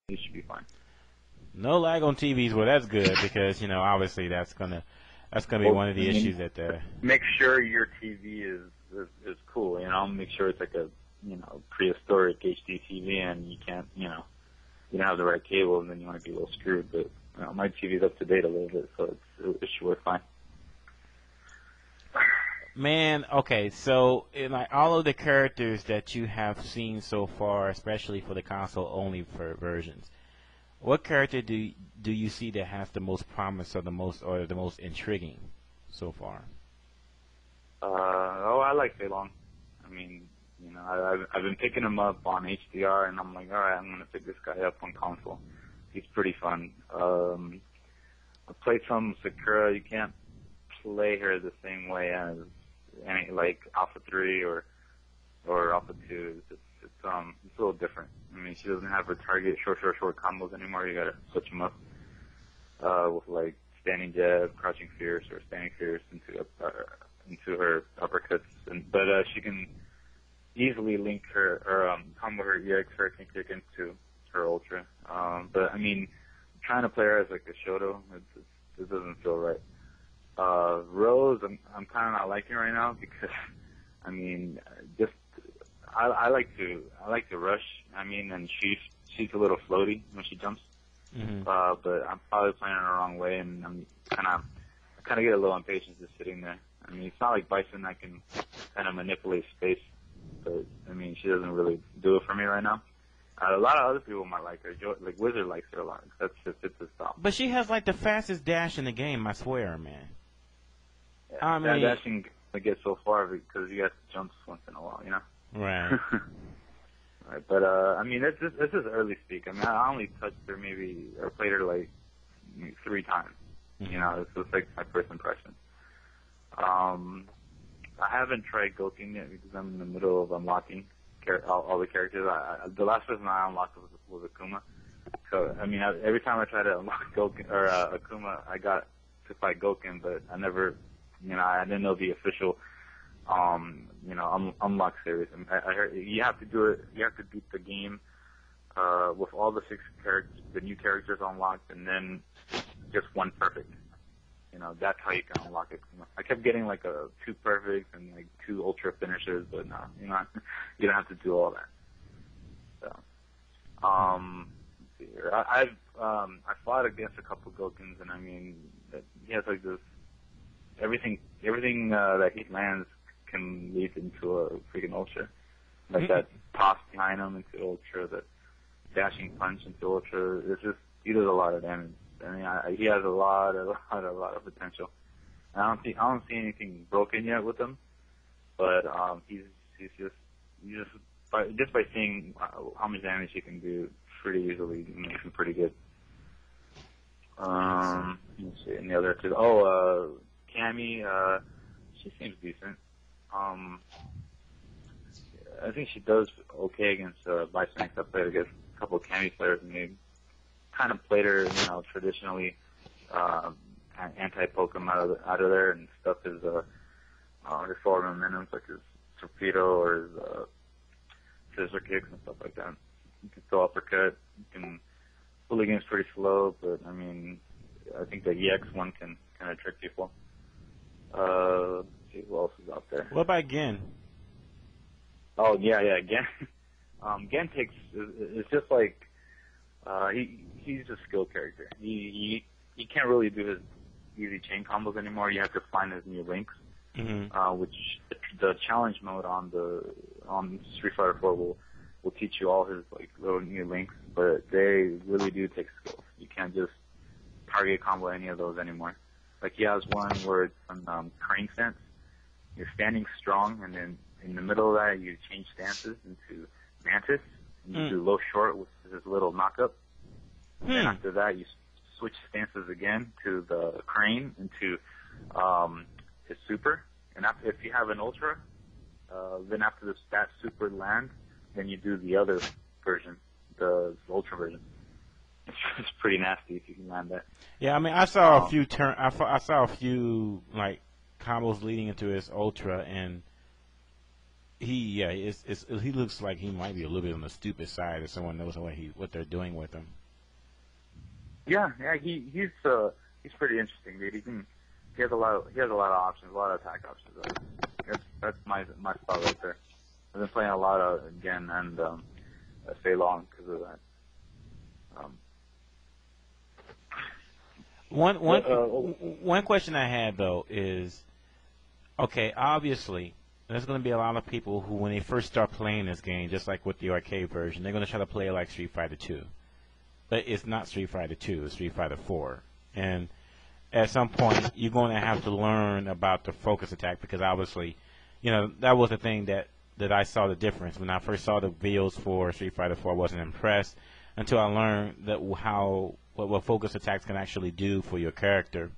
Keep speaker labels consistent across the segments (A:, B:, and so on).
A: it should be fine.
B: No lag on TVs. Well, that's good because obviously that's gonna be one of the issues that
A: make sure your TV is cool. Make sure it's like a prehistoric HD TV, and you can't you don't have the right cable, and then you want to be a little screwed. But my TV's up to date a little bit, so it should work fine.
B: Man, okay, so in like all of the characters that you have seen so far, especially for the console-only versions, what character do you see that has the most promise or the most intriguing so far?
A: I like Fei Long. I mean, I've been picking him up on HDR, and I'm like, all right, I'm gonna pick this guy up on console. He's pretty fun. I played some Sakura. You can't play her the same way as like Alpha 3 or Alpha 2. It's a little different. I mean, she doesn't have her target short combos anymore. You gotta switch them up with like standing jab, crouching fierce, or standing fierce into her uppercuts. But she can easily link her or combo her EX hurricane kick into her ultra. But I mean, trying to play her as like a Shoto, it doesn't feel right. Rose, I'm kind of not liking right now because, I mean, I like to rush. I mean, and she's a little floaty when she jumps.
B: Mm-hmm.
A: But I'm probably playing her the wrong way, and I kind of get a little impatient just sitting there. I mean, it's not like Bison. I can kind of manipulate space, but I mean, she doesn't really do it for me right now. A lot of other people might like her. Like Wizard likes her a lot. That's just it's a stop.
B: But she has like the fastest dash in the game. I swear, man.
A: Yeah,
B: I mean,
A: dashing to get so far because you have to jump once in a while,
B: Right.
A: Right, but I mean, this is early speak. I mean, I only touched her or played her like 3 times.
B: Mm-hmm.
A: It's like my first impression. I haven't tried Gokin yet because I'm in the middle of unlocking all the characters. The last person I unlocked was Akuma. So I mean, every time I try to unlock Gokin or Akuma, I got to fight Gokin, but I never, I didn't know the official, unlock series. I heard you have to do it. You have to beat the game with all the 6 characters, the new characters unlocked, and then just one perfect. That's how you can unlock it. I kept getting like 2 perfects and like 2 ultra finishers, but no, you don't have to do all that. So, let's see here. I fought against a couple Gokins, and I mean, he has like this everything that he lands can lead into a freaking ultra. Like that toss behind him into ultra, that dashing punch into ultra. It's just he does a lot of damage. I mean, he has a lot of potential. I don't see anything broken yet with him, but he's just by seeing how much damage he can do pretty easily, makes him pretty good. Let's see, and the other 2. Cammy, she seems decent. I think she does okay against Bison. I played against a couple of Cammy players, and they kind of played her, traditionally anti-poke him out of there and stuff his forward momentum, like his torpedo or his scissor kicks and stuff like that. You can throw uppercut. You can pull the game's pretty slow, but I mean, I think the EX one can kind of trick people. Let's see who else is out there.
B: What about Gen?
A: Oh yeah, Gen. Gen it's just like he's a skill character. He can't really do his easy chain combos anymore. You have to find his new links, which the challenge mode on Street Fighter 4 will teach you all his like little new links, but they really do take skills. You can't just target combo any of those anymore. Like he has one where it's on crane stance. You're standing strong, and then in the middle of that you change stances into Mantis, and you do low short with his little knockup. And after that, you switch stances again to the crane into his super. And if you have an ultra, then after that super lands, then you do the other version, the ultra version. It's pretty nasty if you can land that.
B: Yeah, I mean, I saw a few I saw a few like combos leading into his ultra, and he looks like he might be a little bit on the stupid side if someone knows what they're doing with him.
A: Yeah, he's pretty interesting, dude. He has a lot of options, a lot of attack options. That's my spot right there. I've been playing a lot of Gen and Fei Long because of that.
B: One question I had though is, okay, obviously there's going to be a lot of people who, when they first start playing this game, just like with the arcade version, they're going to try to play it like Street Fighter 2. But it's not Street Fighter 2, it's Street Fighter 4. And at some point, you're going to have to learn about the focus attack because obviously, that was the thing that I saw the difference. When I first saw the videos for Street Fighter 4, I wasn't impressed until I learned that what focus attacks can actually do for your character.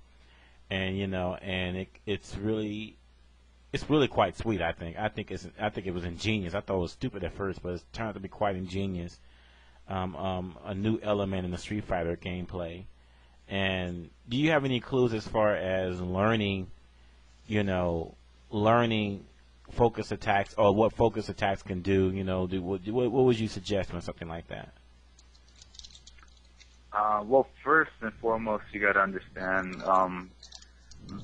B: And, and it's really quite sweet, I think. I think it was ingenious. I thought it was stupid at first, but it turned out to be quite ingenious. A new element in the Street Fighter gameplay. And do you have any clues as far as learning focus attacks or what focus attacks can do? What would you suggest on something like that?
A: Well, first and foremost, you got to understand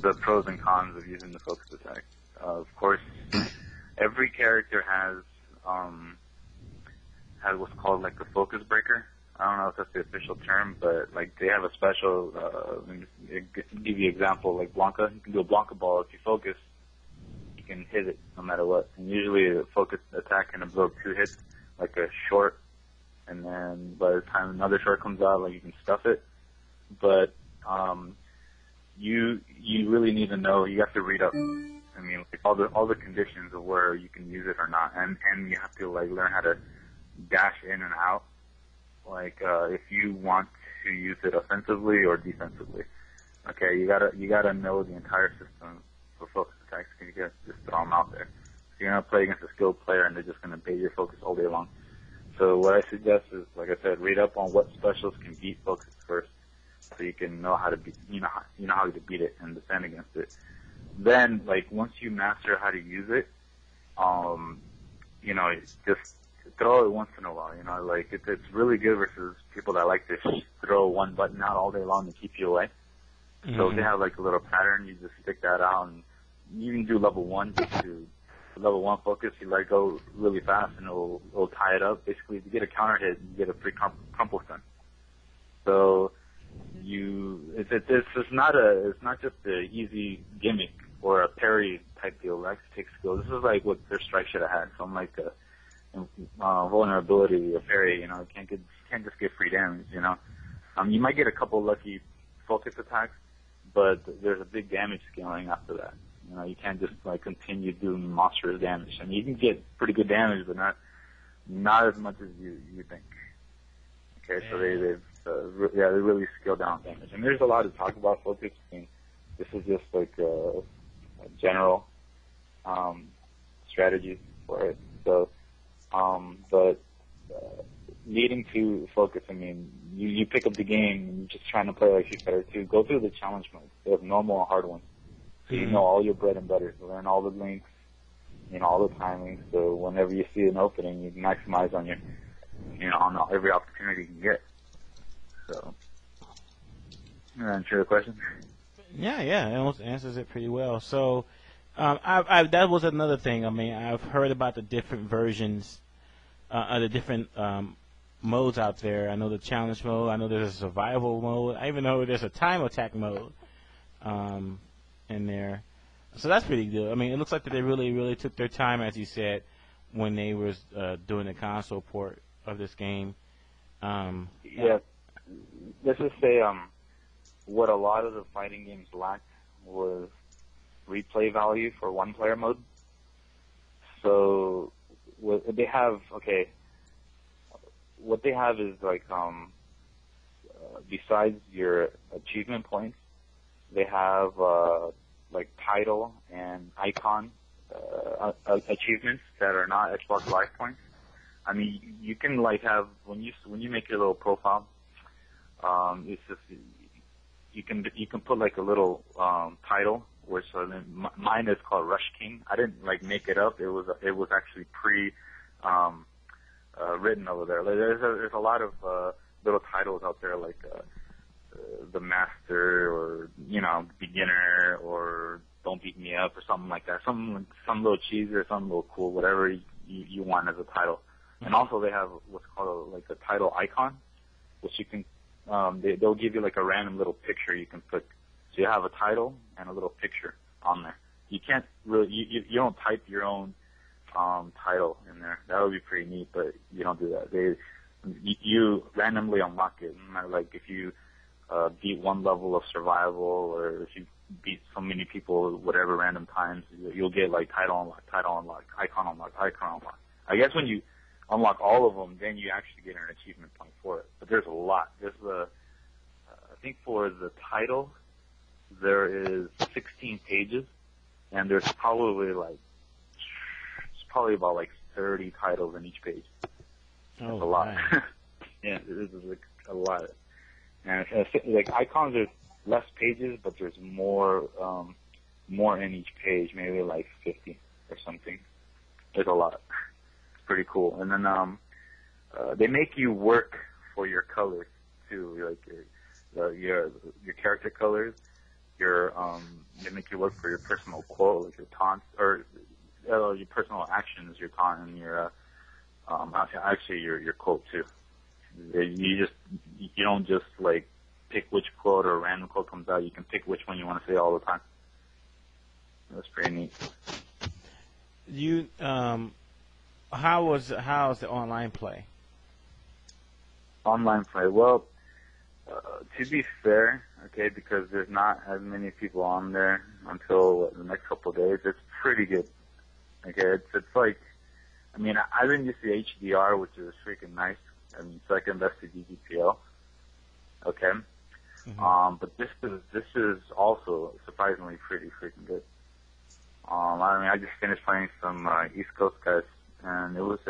A: the pros and cons of using the focus attack. Of course, every character has what's called like a focus breaker. I don't know if that's the official term, but like they have a special. Give you an example, like Blanca. You can do a Blanca ball if you focus. You can hit it no matter what. And usually, a focus attack can absorb 2 hits, like a short, and then by the time another short comes out, like you can stuff it. But you really need to know. You have to read up. I mean, like all the conditions of where you can use it or not, and you have to like learn how to dash in and out. Like if you want to use it offensively or defensively. Okay, you gotta know the entire system for focus attacks. You can't just throw them out there. So you're not playing against a skilled player and they're just gonna bait your focus all day long. So what I suggest is, like I said, read up on what specials can beat focus first, so you can know how to beat how to beat it and defend against it. Then, like once you master how to use it, just throw it once in a while. Like it's really good versus people that like to throw one button out all day long to keep you away. Mm-hmm. So if they have like a little pattern, you just stick that out, and you can do level 1 just to level 1 focus. You let go really fast, and it'll tie it up. Basically, if you get a counter hit, you get a free crumple stun. So it's not just an easy gimmick or a parry type deal. It actually takes skill. This is like what their strike should have had. Some like vulnerability, a parry. You can't just get free damage. You might get a couple lucky focus attacks, but there's a big damage scaling after that. You can't just like continue doing monstrous damage. I mean, you can get pretty good damage, but not as much as you think. Okay, so they really scale down damage. And there's a lot to talk about focus. I mean, this is just like a general strategy for it. So, but needing to focus. I mean, you pick up the game and you're just trying to play like Street Fighter 2. Go through the challenge mode. They have normal and hard ones. So you know all your bread and butter. You learn all the links, all the timings. So whenever you see an opening, you maximize on on every opportunity you can get. So, answer the question.
B: Yeah, it answers it pretty well. So, that was another thing. I mean, I've heard about the different versions, the different modes out there. I know the challenge mode. I know there's a survival mode. I even know there's a time attack mode in there. So that's pretty good. I mean, it looks like that they really, really took their time, as you said, when they were doing the console port of this game.
A: Yeah. Let's just say what a lot of the fighting games lacked was replay value for one-player mode. So what they have is like besides your achievement points, they have like title and icon achievements that are not Xbox Live points. I mean, you can like have when you make your little profile, it's just you can put like a little title which mine is called Rush King. I didn't like make it up. It was actually written over there. Like, there's a lot of little titles out there like the Master, or Beginner, or Don't Beat Me Up, or something like that. Some little cheesy or some little cool, whatever you want as a title. And also they have what's called like a title icon, which you can they'll give you like a random little picture you can put. So you have a title and a little picture on there. You can't really you don't type your own title in there. That would be pretty neat, but you don't do that. You randomly unlock it. Like if you beat one level of survival, or if you beat so many people whatever random times, you'll get like title unlock, icon unlock, icon unlock. I guess when you unlock all of them, then you actually get an achievement point for it. But there's a lot. There's I think for the title, there is 16 pages, and there's probably about like 30 titles in each page. That's a lot. Yeah, this is like a lot. And like icons, there's less pages, but there's more in each page, maybe like 50 or something. There's a lot. It's pretty cool. And then they make you work for your colors too, like your character colors. They make you work for your personal quote, like your taunts, or your personal actions, your taunt, and your actually your quote too. You don't just like pick which quote or random quote comes out. You can pick which one you want to say all the time. That's pretty neat.
B: How's the online play?
A: Online play. Well, to be fair, okay, because there's not as many people on there until the next couple of days, it's pretty good. Okay, it's like, I mean, I've been used to HDR, which is freaking nice. I mean, second best to DGPL. Okay. Mm-hmm. But this is also surprisingly pretty freaking good. I mean, I just finished playing some East Coast guys, and it was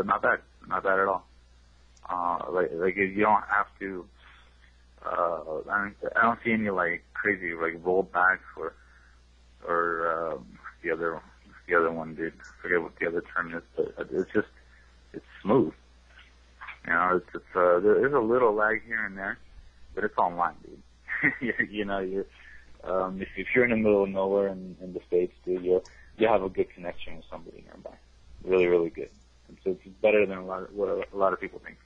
A: not bad at all. Like you don't have to. I don't see any like crazy like rollbacks or the other one, dude. I forget what the other term is, but it's smooth. There's a little lag here and there, but it's online, dude. if you're in the middle of nowhere in the States, dude, you have a good connection with somebody nearby. Really, really good. It's better than what a lot of people think.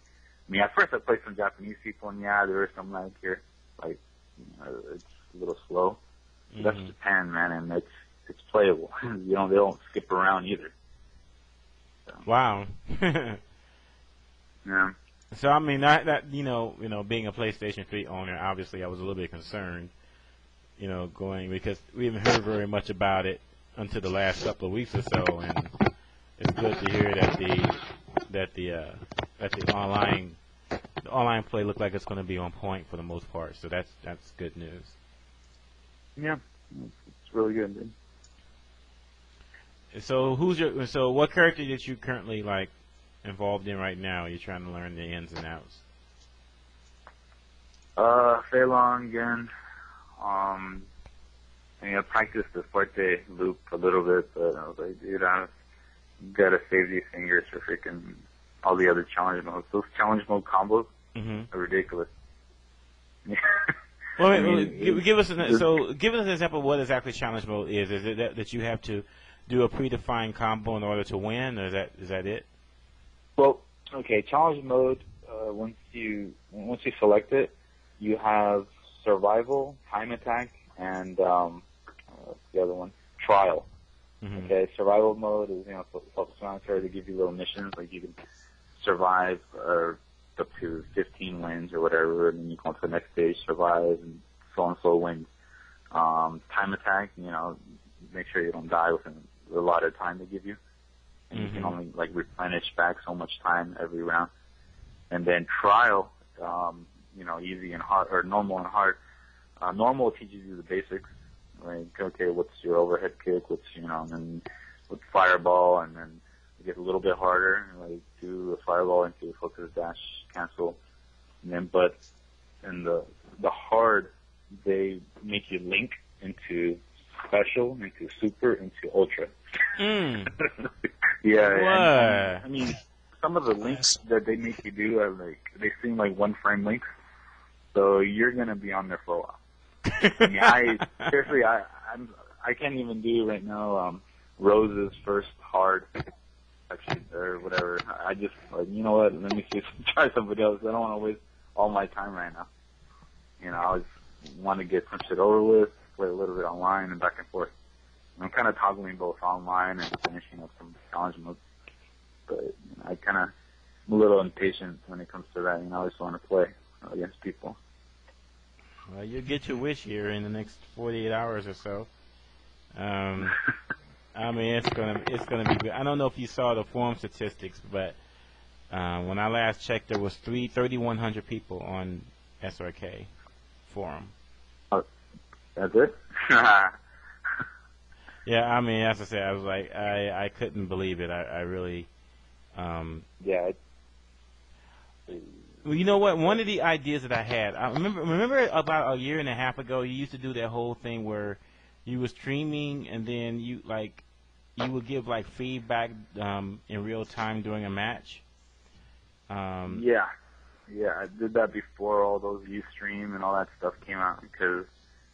A: I mean, at first I played some Japanese people, and yeah, there is some lag here. Like, it's a little slow. Mm-hmm. That's Japan, man, and it's playable. They don't skip around either. So.
B: Wow.
A: Yeah.
B: So I mean, that being a PlayStation 3 owner, obviously I was a little bit concerned, going, because we haven't heard very much about it until the last couple of weeks or so, and it's good to hear that the online play looked like it's going to be on point for the most part. So that's good news.
A: Yeah, it's really good, dude.
B: So what character that you currently like involved in right now? You're trying to learn the ins and outs. Fei Long again. I practiced the Fuerte loop a little bit, but I was like, dude, I gotta save these fingers for freaking all the other challenge modes. Those challenge mode combos are ridiculous. Well, give us an example of what exactly challenge mode is. Is it that you have to do a predefined combo in order to win, or is that it?
A: Well, okay, challenge mode. Once you select it, you have survival, time attack, and what's the other one? Trial. Mm-hmm. Okay, survival mode is self-explanatory. To give you little missions, like you can survive up to 15 wins or whatever, and then you go on to the next stage, survive, and so wins. Time attack, make sure you don't die within a lot of time they give you. And you can only like replenish back so much time every round. And then trial, easy and hard, or normal and hard. Normal teaches you the basics. Like, okay, what's your overhead kick? What's, and then with fireball, and then it gets a little bit harder. Like, do a fireball into a focus dash, cancel. And then, but in the hard, they make you link into special, into super, into ultra.
B: Mm.
A: Yeah.
B: What?
A: And, I mean, some of the links that they make you do are like, they seem like one frame links. So you're going to be on there for a while. I mean, seriously, I can't even do right now, Rose's first hard section or whatever. I just, like, you know what, let me see, try somebody else. I don't want to waste all my time right now. You know, I just want to get some shit over with, play a little bit online and back and forth. I'm kind of toggling both online and finishing up some challenge modes. But you know, I kind of am a little impatient when it comes to that. You know, I just want to play against people.
B: Well, you'll get your wish here in the next 48 hours or so. I mean, it's gonna be good. I don't know if you saw the forum statistics, but when I last checked, there was 3,100 people on SRK forum.
A: Oh, that's it?
B: Yeah, I mean, as I said, I was like, I couldn't believe it. I really.
A: Yeah.
B: Well, you know what? One of the ideas that I had, I remember about a year and a half ago, you used to do that whole thing where you were streaming and then you would give like feedback in real time during a match.
A: Yeah, I did that before all those Ustream and all that stuff came out because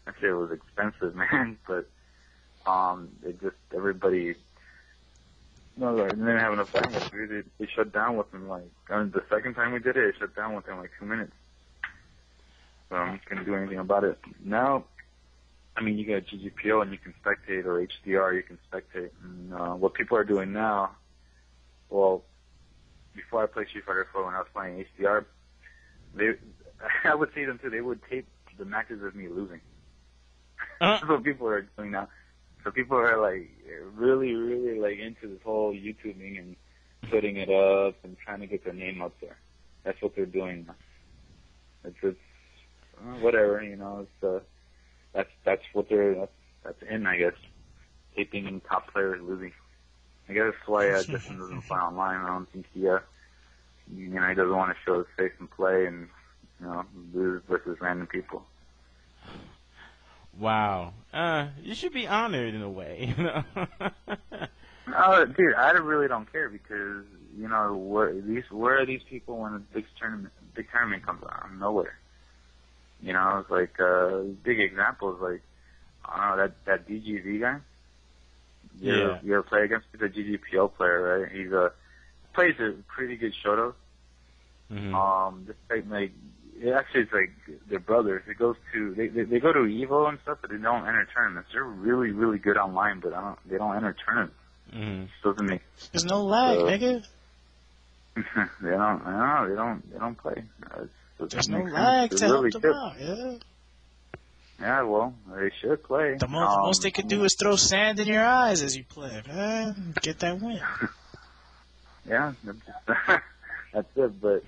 A: actually it was expensive, man. But it just everybody. No, they didn't have enough bandwidth. They shut down within the second time we did it, it shut down within like 2 minutes. So I couldn't do anything about it. Now, I mean, you got GGPO and you can spectate, or HDR, you can spectate. And what people are doing now, well, before I played Street Fighter 4 when I was playing HDR, I would see them too. They would tape the matches of me losing. That's what people are doing now. So people are like really, really like into this whole YouTubing and putting it up and trying to get their name up there. That's what they're doing now. It's whatever, you know. It's that's what that's in, I guess. Taping top players losing. I guess that's why Justin doesn't play online. I don't think he doesn't want to show his face and play and lose versus random people.
B: Wow. You should be honored in a way, you know.
A: Dude, I really don't care because, where are these people when a big tournament comes out? Nowhere. You know, it's like, big examples, like, I don't know, that DGZ guy. You ever play against? He's a GGPO player, right? He plays a pretty good Shoto. Mm-hmm. This type, it's like their brothers. It goes to they go to Evo and stuff, but they don't enter tournaments. They're really, really good online, but they don't enter tournaments.
B: Mm-hmm.
A: Doesn't make.
C: There's no lag, nigga.
A: They don't play.
C: There's no lag to help them out. Yeah.
A: Yeah, well, they should play.
C: The most they could do is throw sand in your eyes as you play, man. Get that win.
A: Yeah, that's it. But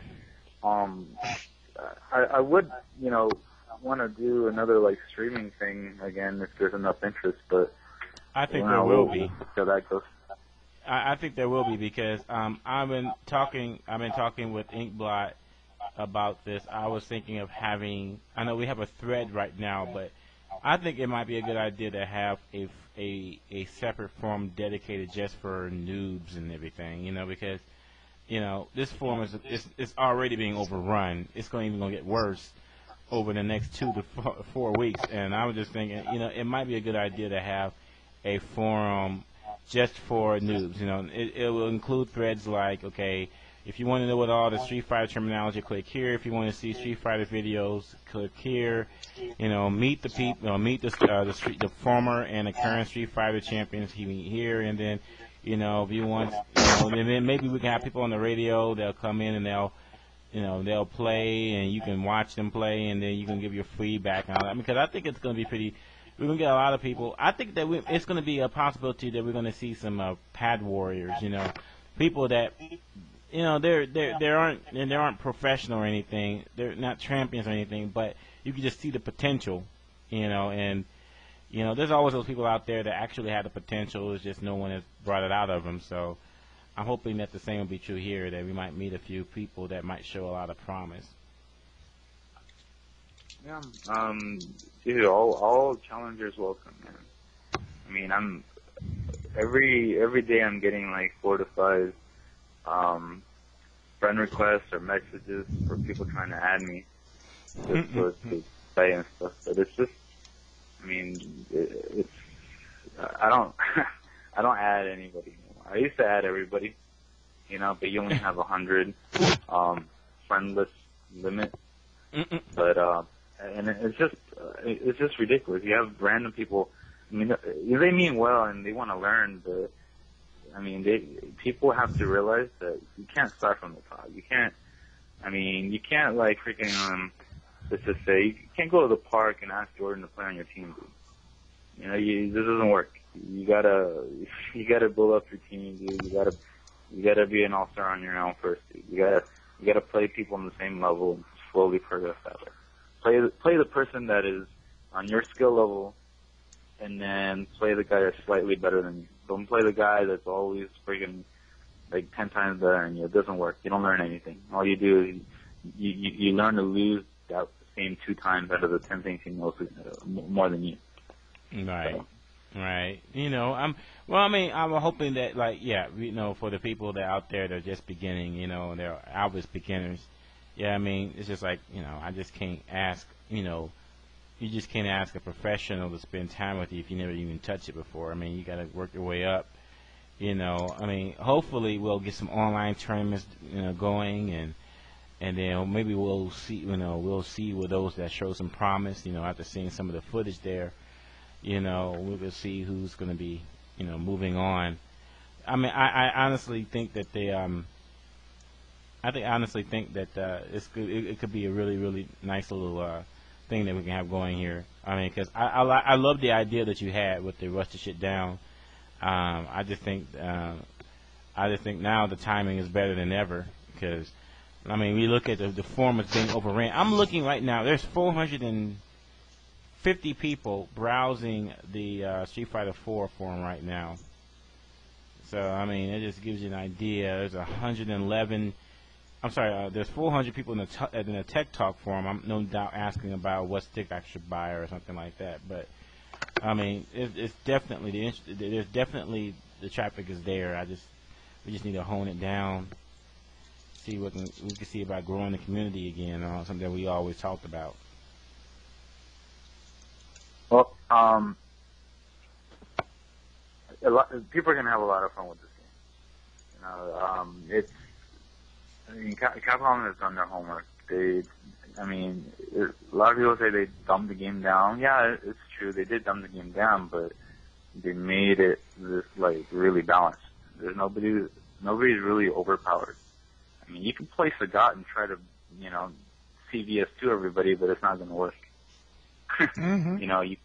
A: I would, want to do another streaming thing again if there's enough interest. But
B: I think there will be.
A: So that goes.
B: I think there will be because I've been talking with Inkblot about this. I was thinking of having. I know we have a thread right now, but I think it might be a good idea to have a separate forum dedicated just for noobs and everything. Because this forum is already being overrun. It's even going to get worse over the next 2 to 4 weeks. And I was just thinking, it might be a good idea to have a forum just for noobs. It will include threads like, okay, if you want to know what all the Street Fighter terminology, click here. If you want to see Street Fighter videos, click here. Meet the people, meet the former and the current Street Fighter champions here, and then, if you want, and then maybe we can have people on the radio. They'll come in and they'll play, and you can watch them play, and then you can give your feedback and all that. Because I think it's going to be pretty. We're going to get a lot of people. I think that it's going to be a possibility that we're going to see some pad warriors. People that. They aren't professional or anything. They're not champions or anything, but you can just see the potential, and there's always those people out there that actually have the potential. It's just no one has brought it out of them. So I'm hoping that the same will be true here. That we might meet a few people that might show a lot of promise.
A: Yeah. Dude, all challengers welcome, man. mean, I'm every day I'm getting like 4 to 5 friend requests or messages for people trying to add me just to play and stuff. But it's just, I mean, it's I don't I don't add anybody anymore. I used to add everybody, you know, but you only have 100 friend list limit. But and it's just ridiculous. You have random people. I mean, they mean well and they want to learn, but I mean, people have to realize that you can't start from the top. You can't. I mean, you can't like freaking let's just say you can't go to the park and ask Jordan to play on your team, dude. You know, this doesn't work. You gotta build up your team, dude. You gotta be an all-star on your own first, dude. You gotta play people on the same level and slowly progress that way. Play the person that is on your skill level, and then play the guy that's slightly better than you. Don't play the guy that's always freaking like 10 times better than you. It doesn't work. You don't learn anything. All you do is you learn to lose that same 2 times out of the 10 things he knows more than you.
B: Right. So. Right. You know, I'm hoping that, like, yeah, you know, for the people that out there that are just beginning, you know, they're obvious beginners. Yeah, I mean, it's just like, you know, I just can't ask, you know, you just can't ask a professional to spend time with you if you never even touched it before. I mean, you got to work your way up, you know. I mean, hopefully we'll get some online tournaments, you know, going, and then maybe we'll see with those that show some promise, you know, after seeing some of the footage there. You know, we will see who's going to be, you know, moving on. I mean, I honestly think that it could be a really, really nice little thing that we can have going here. I mean, because I love the idea that you had with the rush the shit down. I just think now the timing is better than ever because, I mean, we look at the forum as being overran. I'm looking right now. There's 450 people browsing the Street Fighter 4 forum right now. So, I mean, it just gives you an idea. There's 111. I'm sorry, there's 400 people in the Tech Talk forum. I'm no doubt asking about what stick I should buy or something like that. But, I mean, it's definitely there's definitely the traffic is there. We just need to hone it down. See what we can see about growing the community again. Something that we always talked about.
A: Well, people are gonna have a lot of fun with this game. You know, I mean, Capcom has done their homework. A lot of people say they dumbed the game down. Yeah, it's true. They did dumb the game down, but they made it this like really balanced. There's nobody's really overpowered. I mean, you can play Sagat and try to, you know, CVS to everybody, but it's not gonna work.
C: Mm-hmm.
A: You know, you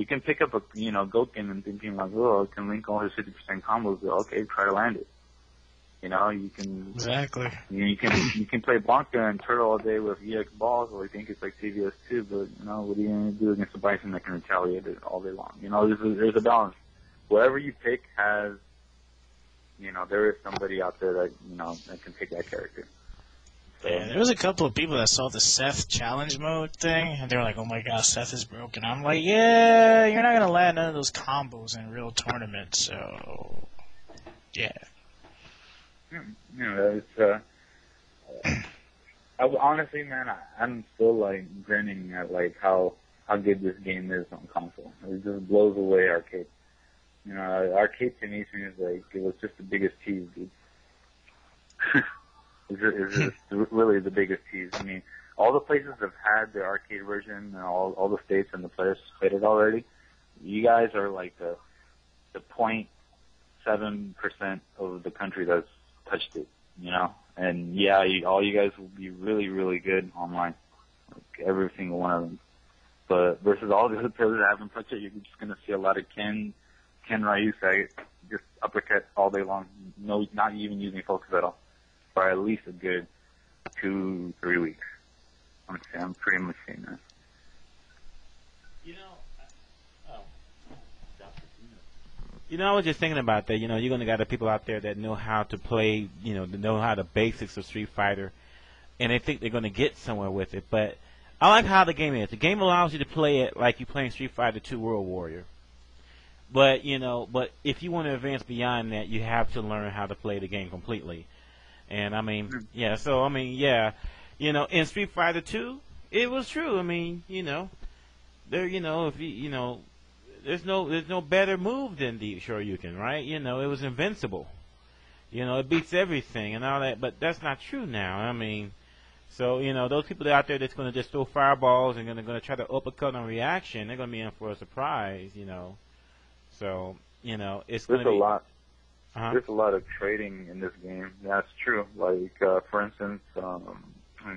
A: can pick up a, you know, Goken and thinking like, oh, I can link all his 50% combos. Okay, try to land it. You know, you can
C: exactly.
A: You can play Blanca and Turtle all day with EX balls, or I think it's like CVS too. But you know, what are you gonna do against a Bison that can retaliate it all day long? You know, there's a balance. Whatever you pick has, you know, there is somebody out there that, you know, that can pick that character. So,
C: yeah, there was a couple of people that saw the Seth challenge mode thing, and they were like, oh my god, Seth is broken. I'm like, yeah, you're not going to land none of those combos in real tournaments, so, yeah.
A: You know, it's, honestly, man, I'm still, like, grinning at, like, how good this game is on console. It just blows away arcade. You know, arcade to me seems like it was just the biggest tease, dude. It's just really the biggest tease. I mean, all the places have had their arcade version, and all the states and the players played it already. You guys are like the 0.7% of the country that's touched it, you know? And yeah, all you guys will be really, really good online. Like every single one of them. But versus all the other players that haven't touched it, you're just going to see a lot of Ken Ryu just uppercut all day long. No, not even using focus at all. For at least a good 2-3 weeks. I'm pretty much seeing that.
B: You know, I was just thinking about that. You know, you're going to got the people out there that know how to play, you know, that know how the basics of Street Fighter, and they think they're going to get somewhere with it. But I like how the game is. The game allows you to play it like you're playing Street Fighter 2 World Warrior. But but if you want to advance beyond that, you have to learn how to play the game completely. And I mean, yeah. So I mean, yeah. In Street Fighter 2, it was true. I mean, there, if there's no better move than the Shoryuken, right? It was invincible. It beats everything and all that. But that's not true now. I mean, so those people out there that's going to just throw fireballs and going to try to uppercut on reaction, they're going to be in for a surprise. So it's going to be
A: a lot.
B: Uh-huh.
A: There's a lot of trading in this game. That's true. Like for instance,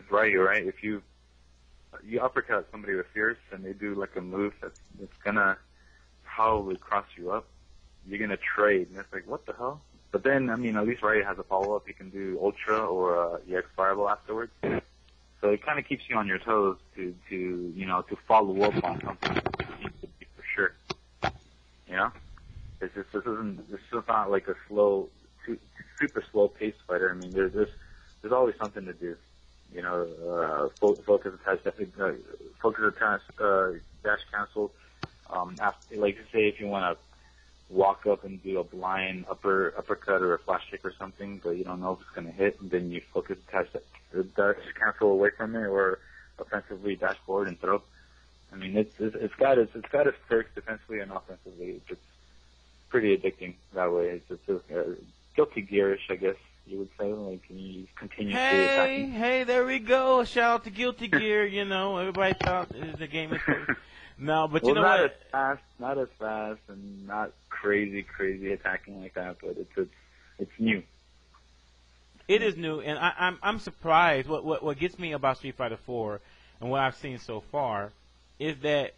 A: right? If you uppercut somebody with fierce and they do like a move that's gonna probably cross you up, you're gonna trade, and it's like, what the hell? But then, I mean, at least Riot has a follow-up. You can do Ultra or EX Fireball afterwards. So it kind of keeps you on your toes to follow up on something that seems to be for sure. It's just, this is not like a super slow paced fighter. I mean, there's always something to do. Focus attack, dash cancel. Like say if you want to walk up and do a blind uppercut or a flash kick or something, but you don't know if it's going to hit, and then you focus attack, dash cancel away from it, or offensively dash forward and throw. I mean, it's got its perks defensively and offensively. It's pretty addicting that way. It's Guilty Gearish, I guess you would say. Like you continue attacking.
B: Hey, there we go. Shout out to Guilty Gear. Everybody thought the game is no, but you know what?
A: Not as fast, and not crazy attacking like that. But it's new.
B: It is new, and I'm surprised. What gets me about Street Fighter 4 and what I've seen so far is that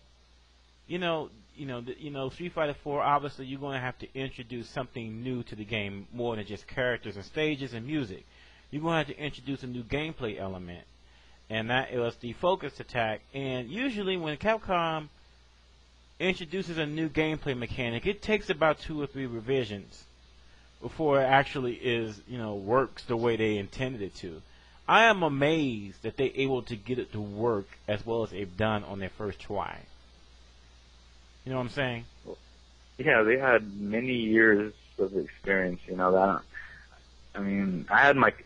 B: Street Fighter 4, obviously you're going to have to introduce something new to the game more than just characters and stages and music. You're going to have to introduce a new gameplay element, and that was the focus attack. And usually when Capcom introduces a new gameplay mechanic, it takes about 2 or 3 revisions before it actually works the way they intended it to. I am amazed that they're able to get it to work as well as they've done on their first try. You know what I'm saying?
A: Yeah, they had many years of experience. That. I mean,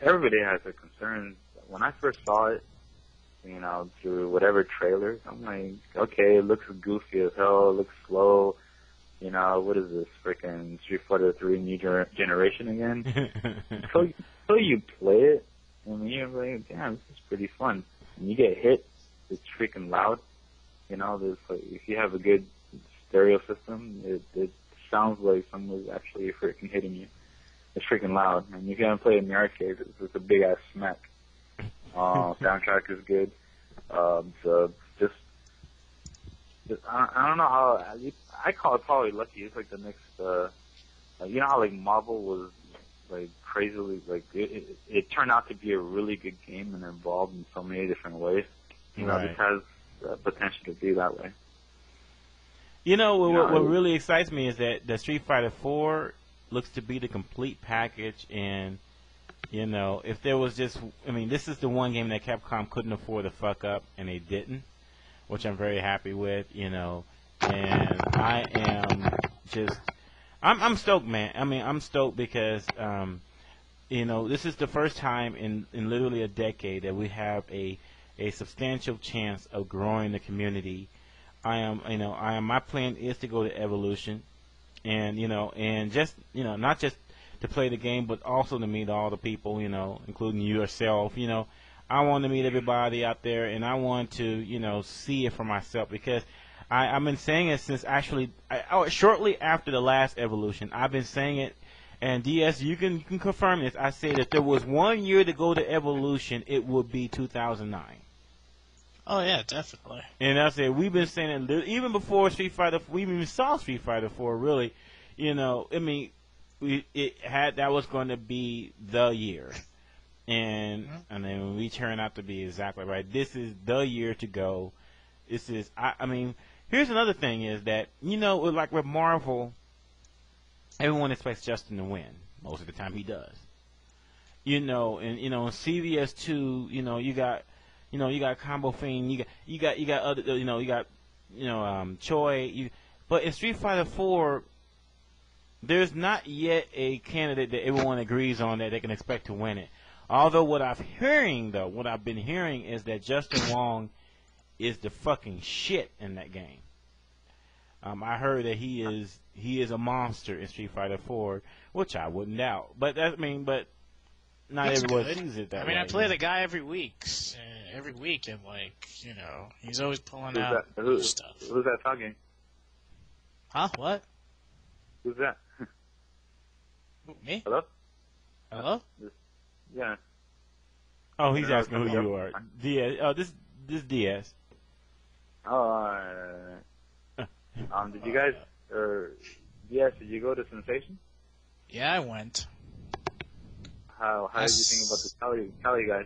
A: everybody has their concerns. When I first saw it, through whatever trailers, I'm like, okay, it looks goofy as hell. It looks slow. What is this freaking Street Fighter 3 new generation again? so you play it, and you're like, damn, this is pretty fun. And you get hit, it's freaking loud. If you have a good stereo system, it sounds like someone's actually freaking hitting you. It's freaking loud. And if you haven't played in the arcade, it's a big ass smack. Soundtrack is good. So just I don't know how I call it probably lucky. It's like the next, how like Marvel was like crazily like it turned out to be a really good game and involved in so many different ways. This has potential to be that way.
B: What really excites me is that the Street Fighter 4 looks to be the complete package, and if there was this is the one game that Capcom couldn't afford to fuck up, and they didn't, which I'm very happy with, and I am I'm stoked, man. I mean, I'm stoked because, this is the first time in literally a decade that we have a substantial chance of growing the community. My plan is to go to Evolution, and just not just to play the game, but also to meet all the people, including yourself. I want to meet everybody out there, and I want to, see it for myself, because I've been saying it since actually shortly after the last Evolution. I've been saying it, and DS, you can confirm this. I said if there was 1 year to go to Evolution, it would be 2009.
C: Oh yeah, definitely.
B: And I said we've been saying it even before Street Fighter. We even saw Street Fighter 4. Really, that was going to be the year, and then we turned out to be exactly right. This is the year to go. This is. Here's another thing is that like with Marvel, everyone expects Justin to win. Most of the time, he does. In CVS 2, you got. You got Combo Fiend, you got other, Choi. But in Street Fighter 4, there's not yet a candidate that everyone agrees on that they can expect to win it. Although what I've been hearing is that Justin Wong is the fucking shit in that game. I heard that he is a monster in Street Fighter 4, which I wouldn't doubt. But not everyone sees it that way.
C: I play the guy every week, and he's always pulling out stuff.
A: Who's that talking?
C: Huh? What?
A: Who's that?
C: Who, me?
A: Hello?
C: Hello?
A: Yeah.
B: Oh, he's asking who you are. Diaz. Oh, this Diaz.
A: Oh, did you guys, Diaz, did you go to Sensation?
C: Yeah, I went.
A: How did you think about the Cali guys?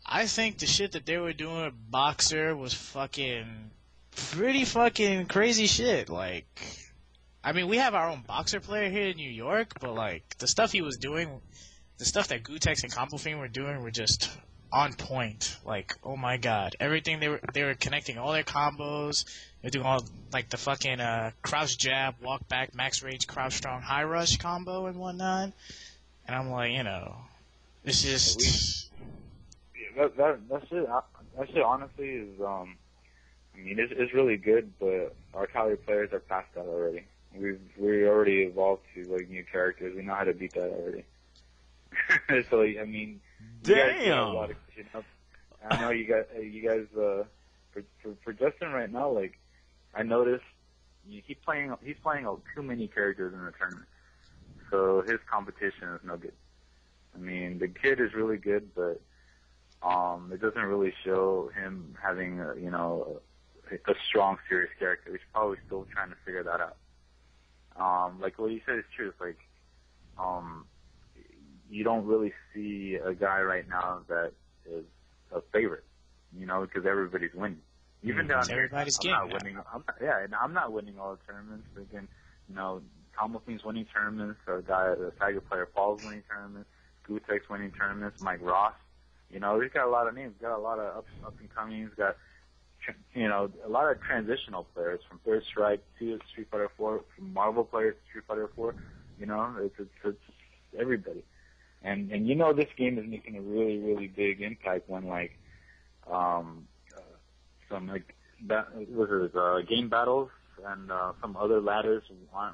C: I think the shit that they were doing with Boxer was pretty fucking crazy shit. Like, I mean, we have our own Boxer player here in New York, but like the stuff he was doing, the stuff that Gutex and Combo Fiend were doing were just on point. Like, oh my god, everything they were connecting all their combos. They're doing all like the fucking crouch jab, walk back, max range, crouch strong, high rush combo and whatnot. And I'm like, it's just
A: That shit honestly is it's really good, but our Cali players are past that already. We already evolved to like new characters. We know how to beat that already. So I mean,
B: damn.
A: I know you guys for Justin right now. Like I noticed he's playing too many characters in the tournament. So his competition is no good. I mean, the kid is really good, but it doesn't really show him having a strong, serious character. He's probably still trying to figure that out. Like what you said is true. It's like you don't really see a guy right now that is a favorite, because everybody's winning. Even down here, I'm not winning all the tournaments. Again, Combo Fiend's winning tournaments. Our guy, the Tiger player, Paul's winning tournaments. Gutex winning tournaments. Mike Ross. He's got a lot of names. Got a lot of up and comings. Got a lot of transitional players from Third Strike to Street Fighter 4, from Marvel players to Street Fighter 4. It's everybody. And this game is making a really, really big impact when some game battles and some other ladders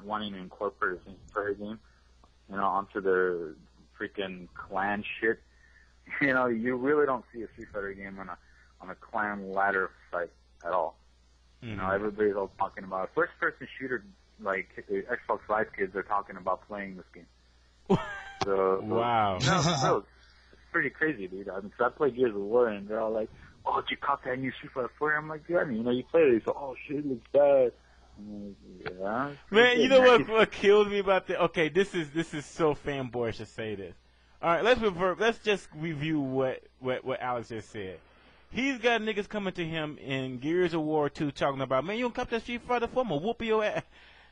A: wanting to incorporate a single player game, onto their freaking clan shit. You really don't see a Street Fighter game on a clan ladder fight at all. Mm-hmm. Everybody's all talking about first person shooter, like the Xbox Live kids are talking about playing this game.
B: Wow.
A: No, it's pretty crazy, dude. I mean, 'cause I play Gears of War and they're all like, "Oh, did you cop that new Street Fighter 4?" I'm like, "Yeah, you play it." So, "Oh shit, it looks bad." Yeah.
B: Man, you know what killed me about the? Okay, this is so fanboyish to say this. All right, let's just review what Alex just said. He's got niggas coming to him in Gears of War 2 talking about, "Man, you don't cop that Street Fighter 4, I'm gonna whoop your ass."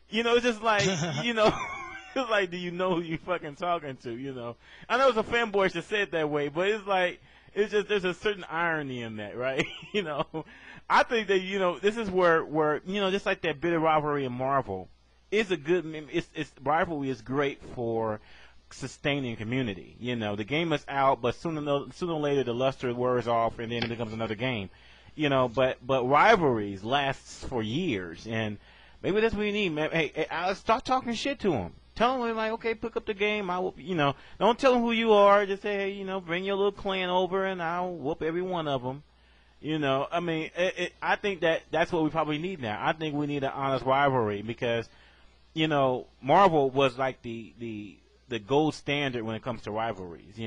B: It's just like, it's like, do you know who you fucking talking to? I know it's a fanboyish to say it that way, but it's like, it's just, there's a certain irony in that, right? I think that, this is where just like that bit of rivalry in Marvel, it's rivalry is great for sustaining community. The game is out, but sooner or later the luster wears off and then it becomes another game. But rivalries lasts for years, and maybe that's what you need, man. Hey, Alex, start talking shit to him. Tell him, like, okay, pick up the game. I will, don't tell him who you are. Just say, hey, bring your little clan over and I'll whoop every one of them. I mean, I think that's what we probably need now. I think we need an honest rivalry because, Marvel was like the gold standard when it comes to rivalries.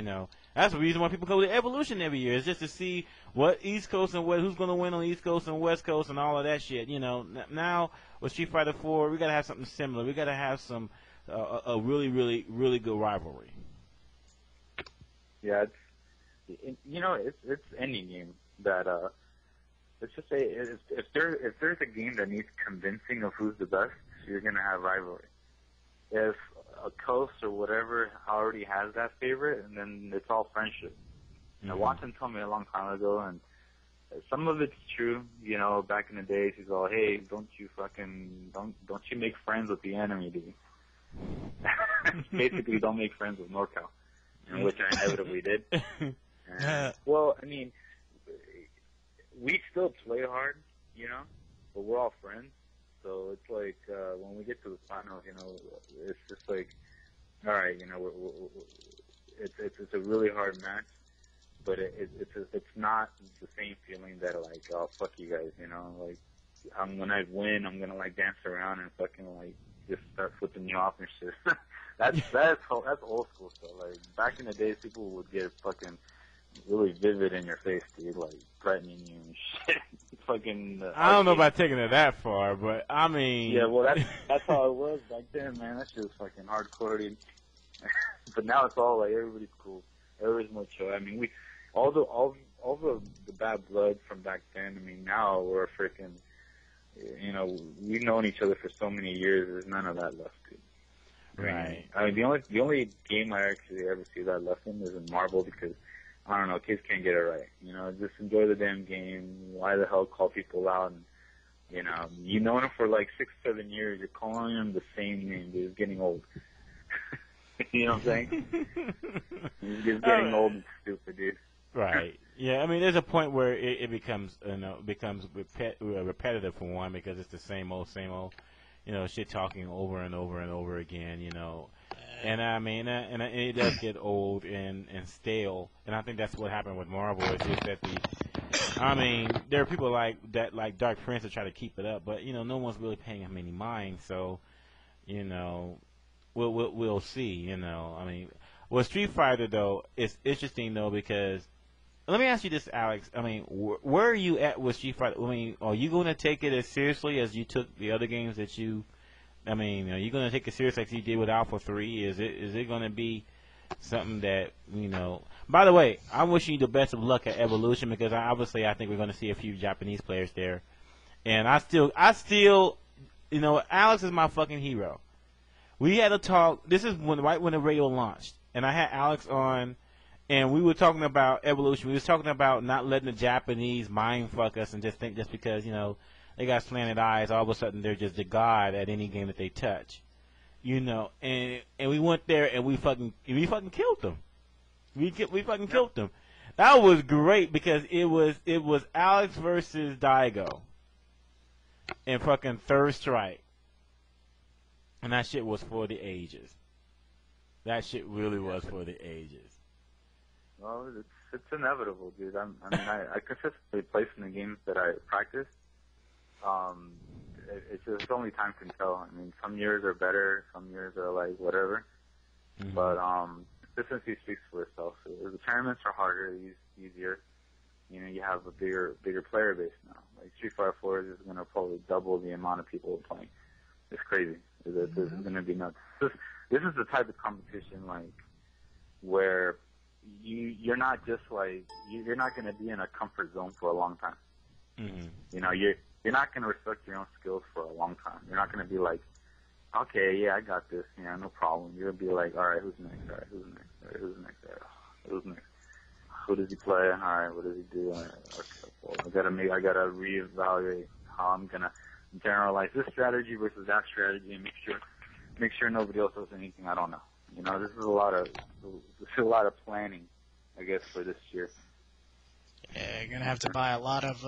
B: That's the reason why people go to Evolution every year, is just to see what East Coast and who's going to win on East Coast and West Coast and all of that shit. Now with Street Fighter 4, we got to have something similar. We got to have some a really, really, really good rivalry.
A: Yeah, it's any game that let's just say if there's a game that needs convincing of who's the best, you're gonna have rivalry. If a coast or whatever already has that favorite, and then it's all friendship.
B: Mm-hmm.
A: Watson told me a long time ago, and some of it's true. You know, back in the days, he's all, hey, don't you make friends with the enemy, dude. Basically, don't make friends with NorCal, which I inevitably did. Well, I mean, we still play hard, you know, but we're all friends. So it's like when we get to the finals, you know, it's just like, all right, you know, it's a really hard match, but it's not the same feeling that like, oh, fuck you guys, you know, like when I win, I'm gonna like dance around and fucking like just start flipping you off and shit. that's old school stuff. Like back in the days, people would get fucking really vivid in your face, dude, like threatening you and shit. Fucking.
B: I don't know about taking it that far, but I mean.
A: Yeah, well, that's how it was back then, man. That shit was fucking hardcore, dude. But now it's all like everybody's cool, everybody's more chill. I mean, all the bad blood from back then. I mean, now we're freaking. You know, we've known each other for so many years. There's none of that left, dude.
B: Right.
A: I mean, the only game I actually ever see that left in is in Marvel because. I don't know, kids can't get it right. You know, just enjoy the damn game. Why the hell call people out? And, you know them for like 6, 7 years. You're calling them the same name. Dude, it's getting old. You know what I'm saying? It's just getting old and stupid, dude.
B: Right. Yeah, I mean, there's a point where it becomes, repetitive for one because it's the same old, shit talking over and over and over again, you know. And I mean, and it does get old and stale. And I think that's what happened with Marvel. It's just that there are people like Dark Prince that try to keep it up, but no one's really paying him any mind. So, we'll see. I mean, with Street Fighter though, it's interesting though because let me ask you this, Alex. I mean, where are you at with Street Fighter? I mean, are you going to take it as seriously as you took the other games that you? I mean, are you going to take it serious like you did with Alpha 3? Is it going to be something that, By the way, I'm wishing you the best of luck at Evolution because I think we're going to see a few Japanese players there. And I still, Alex is my fucking hero. We had a talk. This is right when the radio launched. And I had Alex on, and we were talking about Evolution. We was talking about not letting the Japanese mind fuck us and just think just because, they got slanted eyes, all of a sudden they're just the god at any game that they touch, and we went there and we fucking killed them. We fucking killed them. That was great because it was Alex versus Daigo, and fucking Third Strike, and that shit was for the ages. That shit really was for the ages.
A: Well, it's inevitable, dude. I consistently place in the games that I practice. It's just only time can tell. I mean, some years are better, some years are like whatever. Mm-hmm. But consistency speaks for itself. So the tournaments are harder, easier. You have a bigger player base now. Like Street Fighter 4 is going to probably double the amount of people playing. It's crazy. This is going to be nuts. This is the type of competition like where you're not just like you're not going to be in a comfort zone for a long time. Mm-hmm. You're not going to respect your own skills for a long time. You're not going to be like, okay, yeah, I got this. Yeah, no problem. You're going to be like, all right, who's next? All right, who's next? All right, who's next? All right, who's next? Who does he play? All right, what does he do? All right, okay, well, I got to reevaluate how I'm going to generalize this strategy versus that strategy and make sure nobody else does anything I don't know. This is a lot of planning, I guess, for this year.
C: Yeah, you're gonna have to buy a lot of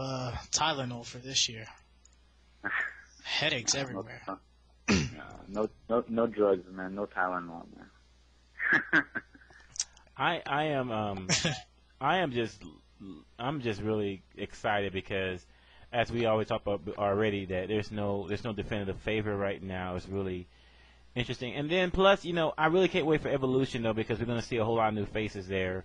C: Tylenol for this year. Headaches everywhere.
A: No drugs, man. No Tylenol, man.
B: I'm just really excited because, as we always talk about already, that there's no definitive favor right now. It's really interesting, and then plus, I really can't wait for Evolution though because we're gonna see a whole lot of new faces there.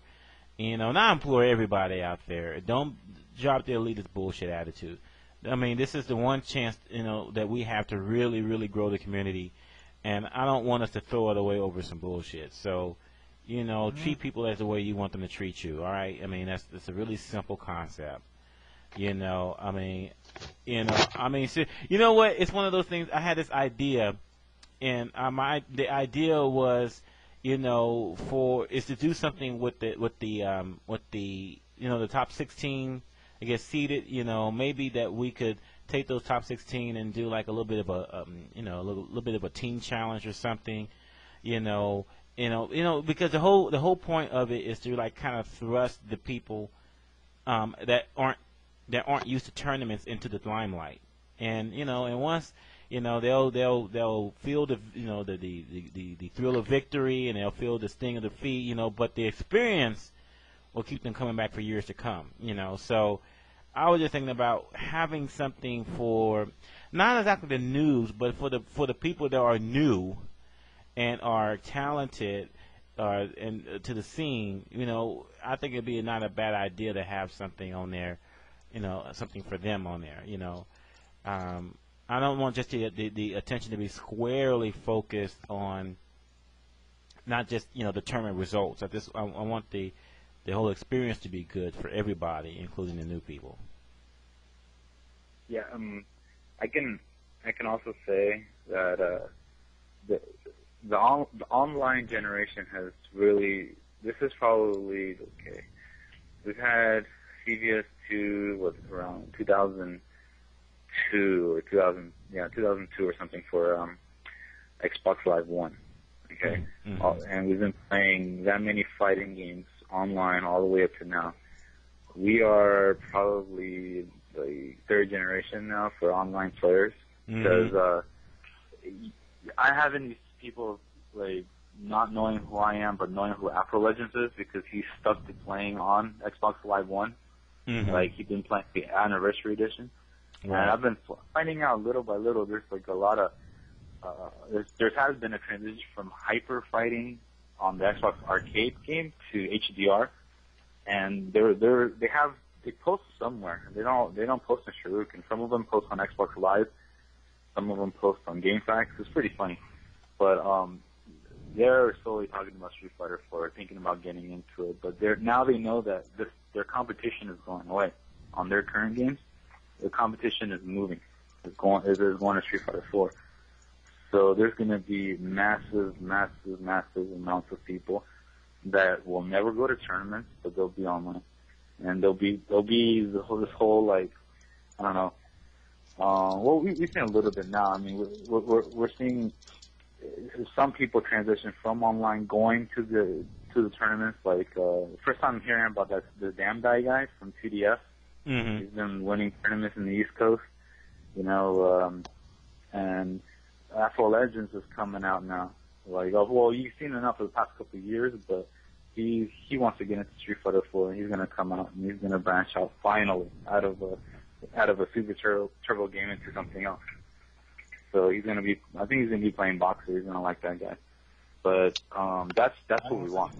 B: And I implore everybody out there, don't drop the elitist bullshit attitude. I mean, this is the one chance, that we have to really, really grow the community. And I don't want us to throw it away over some bullshit. So, treat people as the way you want them to treat you, all right? I mean, that's a really simple concept. So, you know what? It's one of those things. I had this idea, and the idea was, is to do something with the top 16, it gets seeded, maybe that we could take those top 16 and do like a little bit of a, a little bit of a team challenge or something, because the whole point of it is to like kind of thrust the people that aren't used to tournaments into the limelight, and once they'll feel the thrill of victory, and they'll feel the sting of defeat, but the experience will keep them coming back for years to come, So I was just thinking about having something for not exactly the news, but for the people that are new and are talented and to the scene. I think it'd be not a bad idea to have something on there, something for them on there. I don't want just the attention to be squarely focused on not just the tournament results. I want the whole experience to be good for everybody, including the new people.
A: Yeah, I can also say that the online generation has really. This is probably okay. We've had CVS2 around 2002 or 2002 or something for Xbox Live 1. Okay, and we've been playing that many fighting games online all the way up to now. We are probably the third generation now for online players, because I have any people like not knowing who I am but knowing who Afro Legends is, because he's stuck to playing on Xbox Live 1. Like he's been playing the Anniversary Edition, and I've been finding out little by little. There's like a lot of there has been a transition from hyper fighting on the Xbox Arcade game to HDR, and they post somewhere. They don't post on Shuriken. Some of them post on Xbox Live. Some of them post on GameFAQs. It's pretty funny, but they're solely talking about Street Fighter 4, thinking about getting into it. But they know that their competition is going away on their current games. The competition is moving. It's going to Street Fighter 4. So there's going to be massive amounts of people that will never go to tournaments, but they'll be online, and there'll be this whole like, I don't know. Well, we've seen a little bit now. I mean, we're seeing some people transition from online going to the tournaments. Like first time I'm hearing about that, the Damn Die guy from 2DS. He's been winning tournaments in the East Coast, and Afro Legends is coming out now. Like, well, you've seen enough for the past couple of years, but he wants to get into Street Fighter 4, and he's going to come out and he's going to branch out finally out of a Super Turbo game into something else. So I think he's going to be playing Boxer. He's going to like that guy. But that's what we want.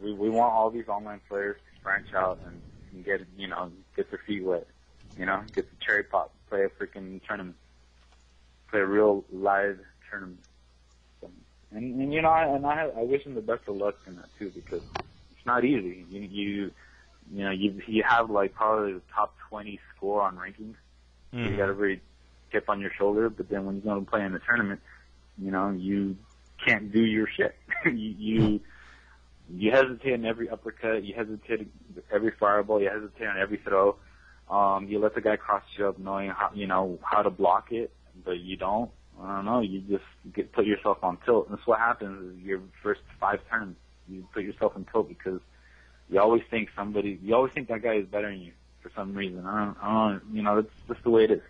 A: We want all these online players to branch out and get their feet wet, get the cherry pop, play a freaking tournament. Play a real live tournament, and I wish him the best of luck in that too, because it's not easy. You have like probably the top 20 score on rankings. You got a very chip on your shoulder, but then when you go to play in the tournament, you can't do your shit. you hesitate on every uppercut, you hesitate on every fireball, you hesitate on every throw. You let the guy cross you up knowing how to block it, but you don't. I don't know. You just put yourself on tilt. And that's what happens is your first 5 turns, you put yourself on tilt because you always think that guy is better than you for some reason. I don't. That's just the way it is.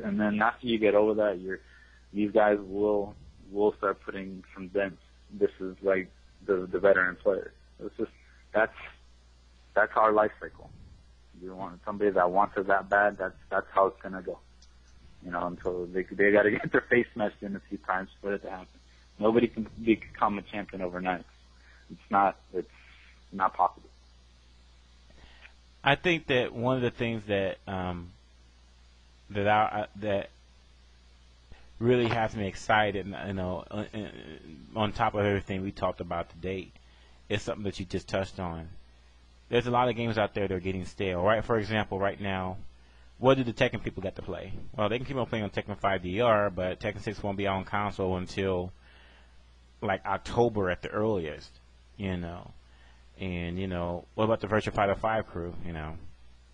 A: And then after you get over that, these guys will start putting some dents. This is like the veteran players. It's just that's our life cycle. You want somebody that wants it that bad. That's how it's gonna go. Until they got to get their face smashed in a few times for it to happen. Nobody can become a champion overnight. It's not possible.
B: I think that one of the things that that really has me excited, on top of everything we talked about today, is something that you just touched on. There's a lot of games out there that are getting stale, right? For example, right now, what do the Tekken people get to play? Well, they can keep on playing on Tekken 5 DR, but Tekken 6 won't be out on console until like October at the earliest, And what about the Virtua Fighter 5 crew?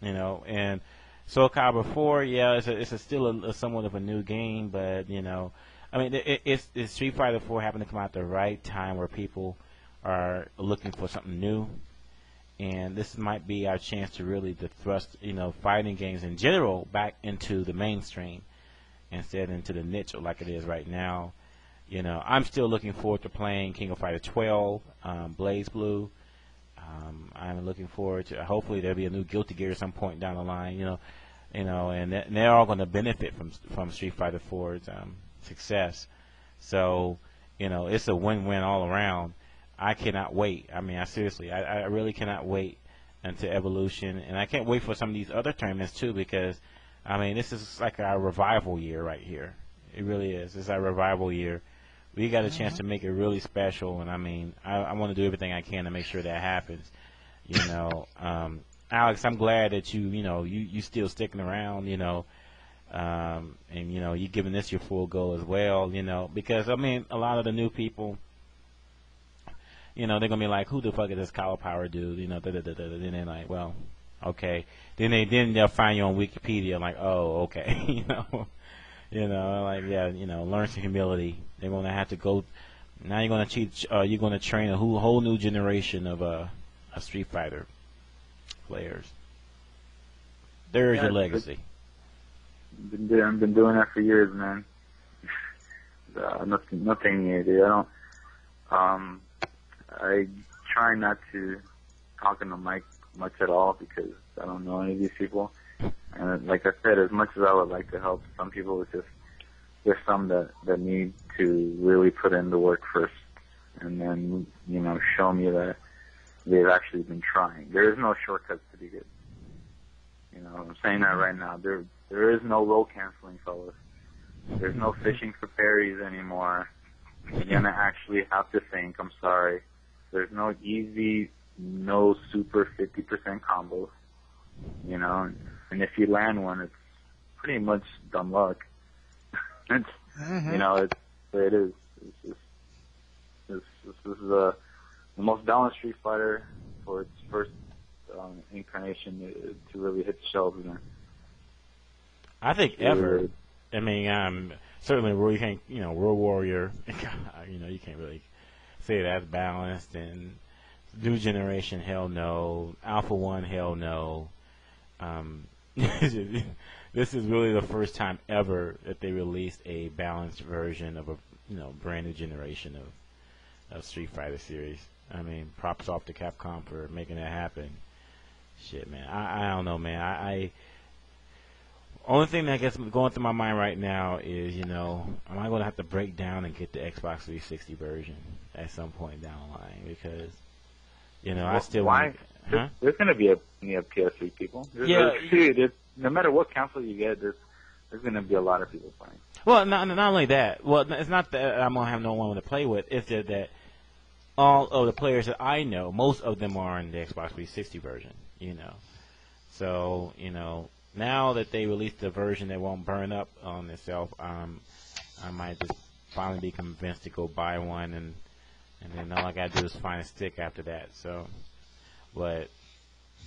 B: And Soul Calibur 4, yeah, it's still a somewhat of a new game, but I mean, it's Street Fighter 4 happened to come out at the right time where people are looking for something new, and this might be our chance to really thrust fighting games in general back into the mainstream instead into the niche like it is right now. I'm still looking forward to playing King of Fighter 12, Blaze Blue. I'm looking forward to. Hopefully, there'll be a new Guilty Gear at some point down the line. And they're all going to benefit from Street Fighter 4's success. So, it's a win-win all around. I cannot wait. I mean, I really cannot wait until Evolution, and I can't wait for some of these other tournaments too, because I mean, this is like our revival year right here. It really is. It's our revival year. We got a chance to make it really special, and I mean, I want to do everything I can to make sure that happens. Alex, I'm glad that you still sticking around, and you giving this your full go as well, because I mean, a lot of the new people, they're gonna be like, who the fuck is this Power dude? Then they're like, well, okay. Then they'll find you on Wikipedia, like, oh, okay, like, yeah, learn some humility. They're gonna have to go. Now you're gonna train a whole new generation of Street Fighter players. There's your legacy.
A: I've been doing that for years, man. Nothing new, dude. I try not to talk in the mic much at all because I don't know any of these people. And like I said, as much as I would like to help some people, there's some that need to really put in the work first and then, show me that they've actually been trying. There is no shortcuts to be good. I'm saying that right now. There is no roll canceling, fellas. There's no fishing for fairies anymore. You're gonna actually have to think. I'm sorry. There's no easy, no super 50% combos. And if you land one, it's pretty much dumb luck. It is. This is the most balanced Street Fighter for its first incarnation to really hit the shelves again.
B: I think ever. I mean, certainly World Warrior. You can't really say that's balanced. And new generation, hell no. Alpha 1, hell no. This is really the first time ever that they released a balanced version of a brand new generation of Street Fighter series. I mean, props off to Capcom for making that happen. Shit, man. I don't know, man. Only thing that gets going through my mind right now is, am I going to have to break down and get the Xbox 360 version at some point down the line? Because, I still
A: want. Huh? There's going to be a PS3 people. No matter what console you get, there's going to be a lot of people playing.
B: Well, not only that. Well, it's not that I'm going to have no one to play with. It's that all of the players that I know, most of them are in the Xbox 360 version. So now that they released a version that won't burn up on itself, I might just finally be convinced to go buy one, and then all I gotta do is find a stick after that. So, but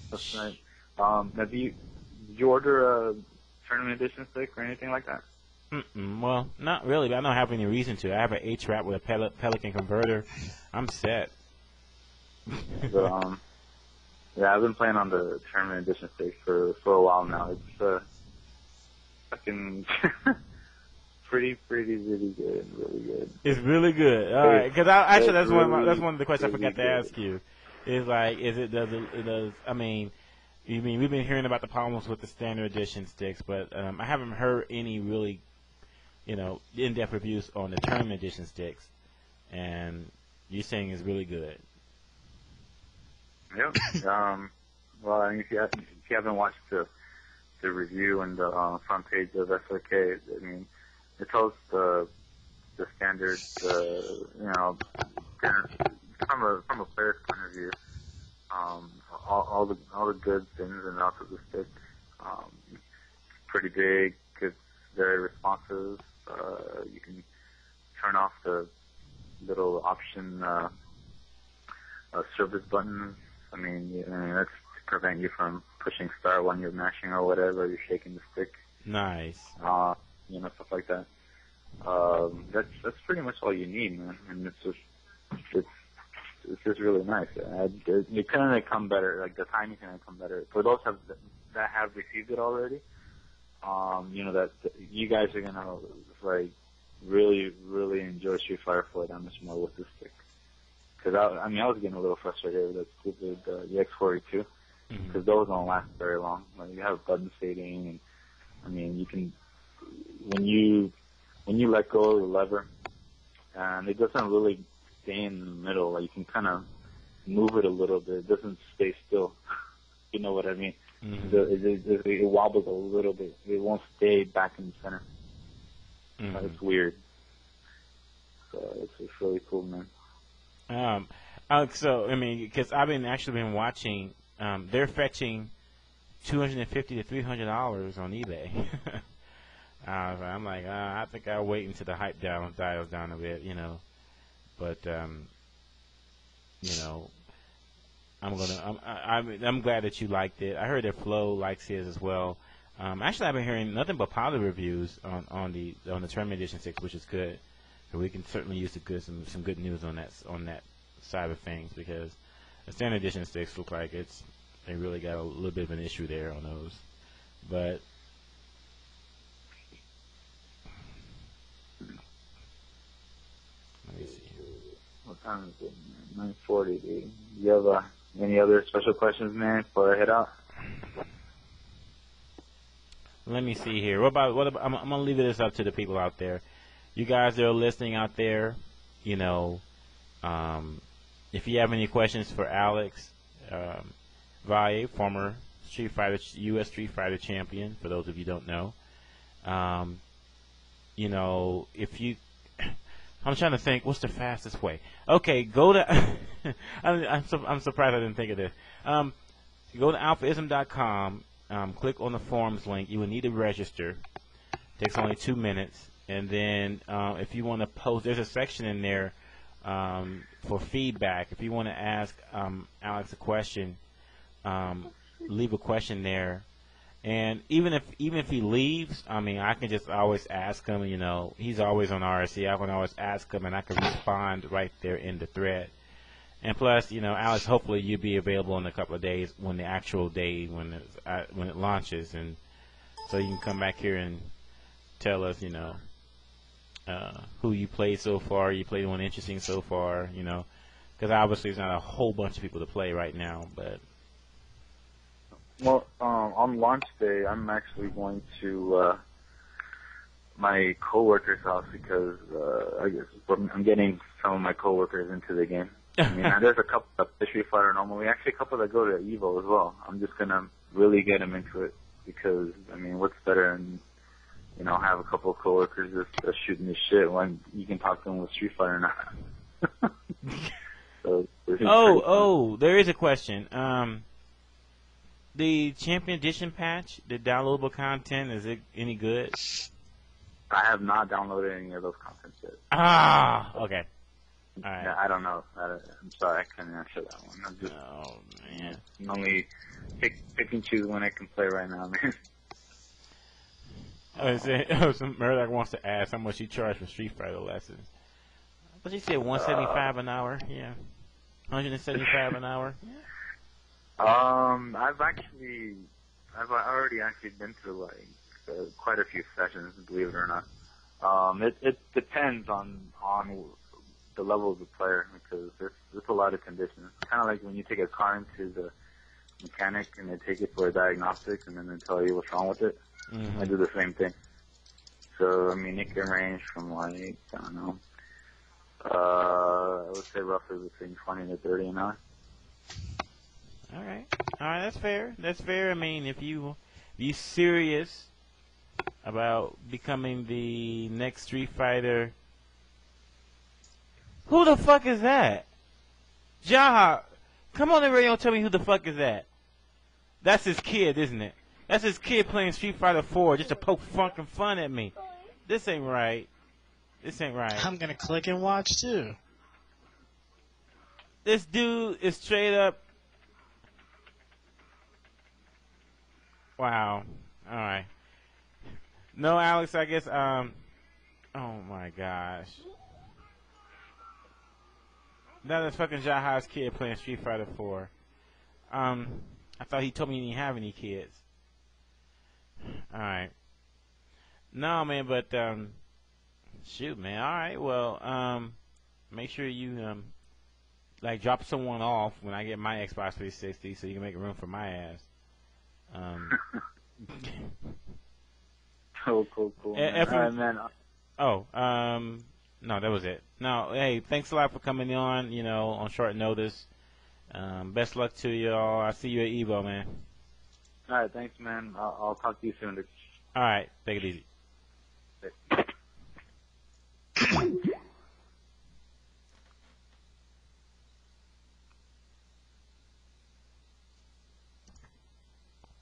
A: that's right. Now, did you order a tournament edition stick or anything like that?
B: Well, not really, but I don't have any reason to. I have an H-Wrap with a Pelican converter. I'm set.
A: But, yeah, I've been playing on the tournament edition stick for a while now. It's fucking really good, really good.
B: It's really good. All right, because actually that's one of the questions I forgot to ask you. Is like, I mean, we've been hearing about the problems with the standard edition sticks, but I haven't heard any really, in-depth reviews on the tournament edition sticks, and you're saying it's really good.
A: Yep. Well, I mean, if you haven't watched the review and the front page of SF4, I mean, it tells the standard, from a player's point of view, all the good things and outs of the stick. It's pretty big. It's very responsive. You can turn off the little option service buttons. I mean, that's to prevent you from pushing start when you're mashing or whatever, you're shaking the stick.
B: Nice.
A: Stuff like that. That's pretty much all you need, man. And it's just really nice. It couldn't come better. Like the timing couldn't come better. For those that have received it already, that you guys are gonna like really, really enjoy Street Fighter 4 that much more with this stick. Because I was getting a little frustrated with that stupid EX42, because those don't last very long. Like, you have button fading, and you can when you let go of the lever, and it doesn't really stay in the middle. Like, you can kind of move it a little bit. It doesn't stay still. You know what I mean? It wobbles a little bit. It won't stay back in the center. It's weird. So it's really cool, man.
B: So because I've been watching, they're fetching $250 to $300 on eBay. I'm like, I think I'll wait until the hype dials down a bit, But I'm glad that you liked it. I heard that Flo likes his as well. Actually, I've been hearing nothing but positive reviews on the Tournament Edition 6, which is good. So we can certainly use some good news on that side of things, because the Standard Edition 6 look like they really got a little bit of an issue there on those. But let me see.
A: What time is it? 9:40, dude. You have any other special questions, man, before I head out?
B: Let me see here. What about I'm gonna leave this up to the people out there. You guys that are listening out there, if you have any questions for Alex Valle, former U.S. Street Fighter champion, for those of you who don't know, if you, I'm trying to think, what's the fastest way? Okay, go to, I'm surprised I didn't think of this. Go to AlphaISM.com, click on the forums link. You will need to register. It takes only 2 minutes. And then if you want to post, there's a section in there for feedback. If you want to ask Alex a question, leave a question there. And even if he leaves, I can just always ask him. He's always on RSC. I can always ask him, and I can respond right there in the thread. And plus, Alex, hopefully you'll be available in a couple of days when the actual day when it launches, and so you can come back here and tell us, who you played so far. You played one interesting so far, because obviously there's not a whole bunch of people to play right now. But
A: on launch day, I'm actually going to my coworker's house, because I guess I'm getting some of my coworkers into the game. There's a couple of Street Fighter normally, actually a couple that go to Evo as well. I'm just gonna really get them into it, because what's better than have a couple of coworkers just shooting the shit when you can talk to them with Street Fighter now. So,
B: there is a question. The Champion Edition patch, the downloadable content, is it any good?
A: I have not downloaded any of those contents yet.
B: Okay. All right.
A: Yeah, I don't know. I'm sorry, I couldn't answer that one. I'm just,
B: man.
A: Only pick and choose when I can play right now, man.
B: Murdoch wants to ask how much you charge for Street Fighter lessons. But you said $175 an hour, yeah. $175 an hour. Yeah.
A: I've already been through quite a few sessions, believe it or not. It depends on the level of the player, because there's a lot of conditions. It's kind of like when you take a car into the mechanic and they take it for a diagnostic and then they tell you what's wrong with it. I do the same thing. So, it can range from I don't know, I would say roughly between 20 to 30 an hour.
B: All right, that's fair. If you serious about becoming the next Street Fighter, who the fuck is that? Jaha, come on the radio and tell me who the fuck is that. That's his kid, isn't it? That's his kid playing Street Fighter 4 just to poke fucking fun at me. This ain't right.
C: I'm gonna click and watch too.
B: This dude is straight up. Wow. All right. No, Alex. I guess. Oh my gosh. That is fucking Jaha's kid playing Street Fighter 4. I thought he told me he didn't have any kids. All right. No, man, but shoot, man. All right. Well, make sure you like drop someone off when I get my Xbox 360, so you can make room for my ass.
A: Cool. Man. All right, man.
B: Oh, no, that was it. No, hey, thanks a lot for coming on, on short notice. Best luck to you all. I'll see you at Evo, man.
A: All right, thanks, man. I'll talk to you soon.
B: All right, take it easy.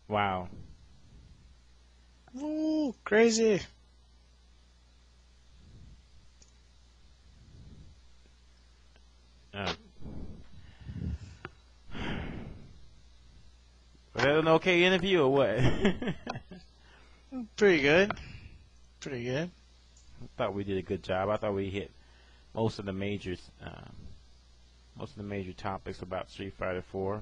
B: Wow.
C: Ooh, crazy.
B: Was that an okay interview or what?
C: Pretty good. Pretty good.
B: I thought we did a good job. I thought we hit most of the major topics about Street Fighter 4.